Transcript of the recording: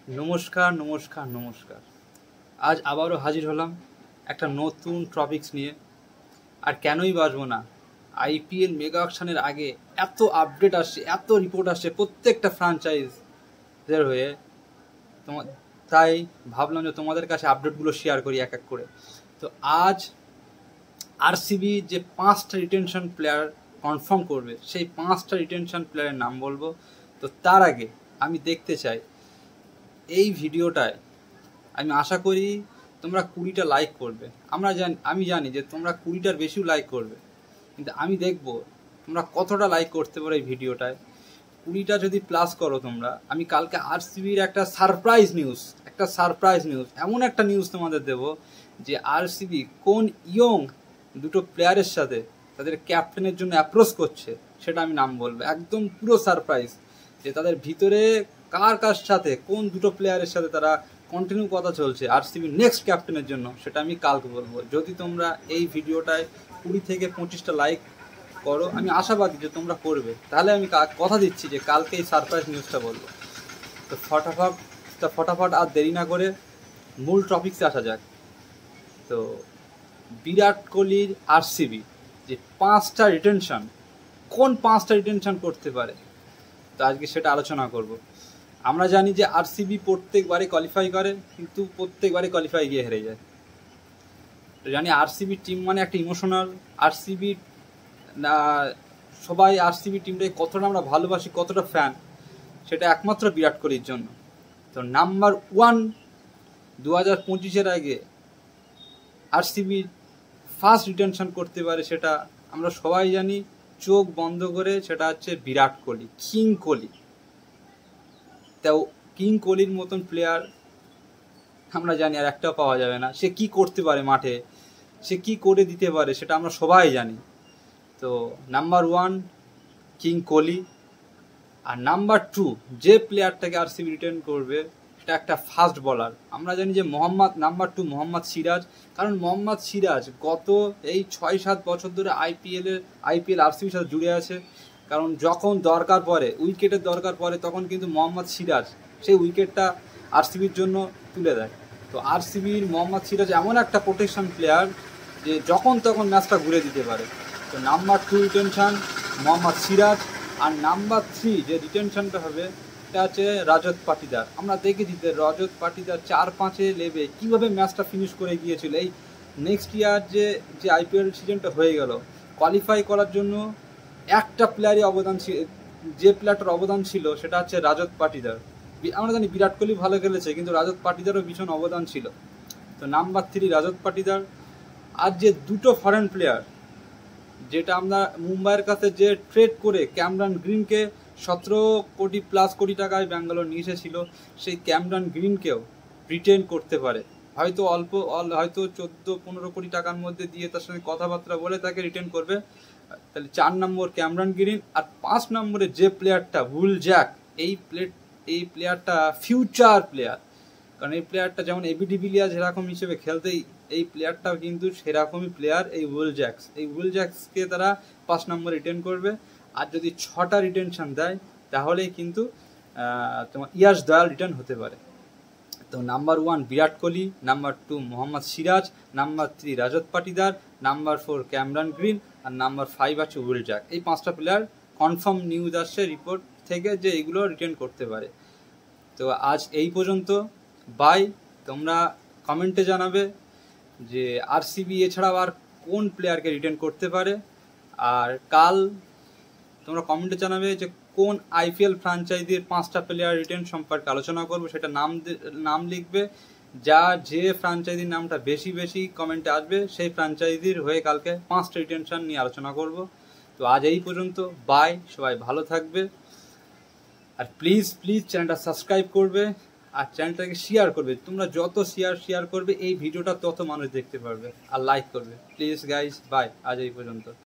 নমস্কার নমস্কার নমস্কার। আজ আবারও হাজির হলাম একটা নতুন টপিকস নিয়ে। আর কেনই বাসবো না, আইপিএল মেগা অকশনের আগে এত আপডেট আসছে, এত রিপোর্ট আসছে প্রত্যেকটা ফ্র্যাঞ্চাইজদের হয়ে। তোমার তাই ভাবলাম যে তোমাদের কাছে আপডেটগুলো শেয়ার করি এক এক করে। তো আজ আরসিবি যে 5টা রিটেনশন প্লেয়ার কনফার্ম করবে, সেই 5টা রিটেনশন প্লেয়ারের নাম বলবো। তো তার আগে আমি দেখতে চাই এই ভিডিওটায়, আমি আশা করি তোমরা 20টা লাইক করবে। আমি জানি যে তোমরা 20টার বেশিও লাইক করবে, কিন্তু আমি দেখব তোমরা কতটা লাইক করতে পারো এই ভিডিওটায়। 20টা যদি প্লাস করো তোমরা, আমি কালকে আরসিবির একটা সারপ্রাইজ নিউজ, এমন একটা নিউজ তোমাদের দেব যে আরসিবি কোন ইয়ং দুটো প্লেয়ারের সাথে তাদের ক্যাপ্টেনের জন্য অ্যাপ্রোচ করছে, সেটা আমি নাম বলবো। একদম পুরো সারপ্রাইজ, যে তাদের ভিতরে কার সাথে, কোন দুটো প্লেয়ারের সাথে তারা কন্টিনিউ কথা চলছে আরসিবির নেক্সট ক্যাপ্টেনের জন্য, সেটা আমি কালকে বলবো। যদি তোমরা এই ভিডিওটায় 20 থেকে 25টা লাইক করো, আমি আশাবাদী যে তোমরা করবে, তাহলে আমি কথা দিচ্ছি যে কালকে এই সারপ্রাইজ নিউজটা বলবো। তো ফটাফট আর দেরি না করে মূল টপিকসে আসা যাক। তো বিরাট কোহলির আরসিবি যে 5টা রিটেনশন, কোন 5টা রিটেনশন করতে পারে, তো আজকে সেটা আলোচনা করব। আমরা জানি যে আরসিবি প্রত্যেকবারে কোয়ালিফাই করে, কিন্তু প্রত্যেকবারে কোয়ালিফাই গিয়ে হেরে যায়। তো জানি আরসিবি টিম মানে একটা ইমোশনাল। আরসিবি সবাই আরসিবি টিমটাকে কতটা আমরা ভালোবাসি, কতটা ফ্যান, সেটা একমাত্র বিরাট কোহলির জন্য। তো নাম্বার 1 2025-এর আগে আরসিবি ফার্স্ট রিটেনশন করতে পারে, সেটা আমরা সবাই জানি চোখ বন্ধ করে, সেটা হচ্ছে বিরাট কোহলি, কিং কোহলি। তাও কিং কোহলির মতন প্লেয়ার আমরা জানি আর একটাও পাওয়া যাবে না। সে কি করতে পারে মাঠে, সে কি করে দিতে পারে, সেটা আমরা সবাই জানি। তো নাম্বার 1 কিং কোহলি। আর নাম্বার 2 যে প্লেয়ারটাকে আরসিবি রিটেন করবে, সেটা একটা ফাস্ট বলার। আমরা জানি যে নাম্বার 2 মোহাম্মদ সিরাজ। কারণ মোহাম্মদ সিরাজ গত এই 6-7 বছর ধরে আইপিএল আরসিবির সাথে জুড়ে আছে। কারণ যখন দরকার পড়ে, উইকেটের দরকার পড়ে, তখন কিন্তু মোহাম্মদ সিরাজ সেই উইকেটটা আরসিবির জন্য তুলে দেয়। তো আরসিবির মোহাম্মদ সিরাজ এমন একটা প্রোটেকশন প্লেয়ার যে যখন তখন ম্যাচটা ঘুরে দিতে পারে। তো নাম্বার 2 রিটেনশন মোহাম্মদ সিরাজ। আর নাম্বার 3 যে রিটেনশনটা হবে, এটা হচ্ছে রাজত পাটিদার। আমরা দেখেছি যে রাজত পাটিদার 4-5-এ লেবে কীভাবে ম্যাচটা ফিনিশ করে গিয়েছিল। এই নেক্সট ইয়ার যে আইপিএল সিজনটা হয়ে গেল, কোয়ালিফাই করার জন্য একটা প্লেয়ারই যে প্লেয়ারটার অবদান ছিল, সেটা হচ্ছে রাজত পাটিদার। আমরা জানি বিরাট কোহলি ভালো খেলেছে, কিন্তু রাজত পাটিদারও ভীষণ অবদান ছিল। তো নাম্বার 3 রাজত পাটিদার। আর যে দুটো ফরেন প্লেয়ার, যেটা আমরা মুম্বাইয়ের কাছে যে ট্রেড করে ক্যামরন গ্রিনকে 17 কোটি প্লাস কোটি টাকায় ব্যাঙ্গালোর নিয়ে এসেছিল, সেই ক্যামরন গ্রিনকেও রিটেন করতে পারে। হয়তো হয়তো 14-15 কোটি টাকার মধ্যে দিয়ে তার সঙ্গে কথাবার্তা বলে তাকে রিটেন করবে। তাহলে 4 নম্বর ক্যামরন গ্রিন। আর 5 নম্বরে যে প্লেয়ারটা উইল জ্যাক, এই প্লেয়ারটা ফিউচার প্লেয়ার। কারণ এই প্লেয়ারটা যেমন এবি ডিভিলিয়ার্স এরকম হিসেবে খেলতেই, এই প্লেয়ারটাও কিন্তু সেরকমই প্লেয়ার, এই উইল জ্যাক্সকে তারা 5 নম্বর রিটেন করবে। আর যদি 6টা রিটেনশন দেয়, তাহলেই কিন্তু তোমার ইয়াশ দয়াল রিটার্ন হতে পারে। তো number 1 Virat Kohli, number 2 Mohammad Siraj, number 3 Rajat Patidar, number 4 Cameron green, আর নাম্বার 5 আছে উইল জ্যাক। এই 5টা প্লেয়ার কনফার্ম নিউজ আসছে রিপোর্ট থেকে যে এইগুলো রিটেন করতে পারে। তো আজ এই পর্যন্ত, বাই। তোমরা কমেন্টে জানাবে যে আরসিবি এছাড়াও আর কোন প্লেয়ারকে রিটেন করতে পারে। আর কাল তোমরা কমেন্টে জানাবে যে কোন আইপিএল ফ্র্যাঞ্চাইজির 5টা প্লেয়ার রিটেন সম্পর্কে আলোচনা করবো, সেটা নাম লিখবে। যে ফ্র্যাঞ্চাইজির নামটা বেশি কমেন্টে আসবে, সেই ফ্র্যাঞ্চাইজির হয়ে কালকে 5টা রিটেনশন নিয়ে আলোচনা করব। তো আজ এই পর্যন্ত, বাই। সবাই ভালো থাকবে। আর প্লিজ চ্যানেলটা সাবস্ক্রাইব করবে, আর চ্যানেলটাকে শেয়ার করবে। তোমরা যত শেয়ার করবে, এই ভিডিওটা তত মানুষ দেখতে পারবে। আর লাইক করবে প্লিজ গাইজ। বাই, আজ এই পর্যন্ত।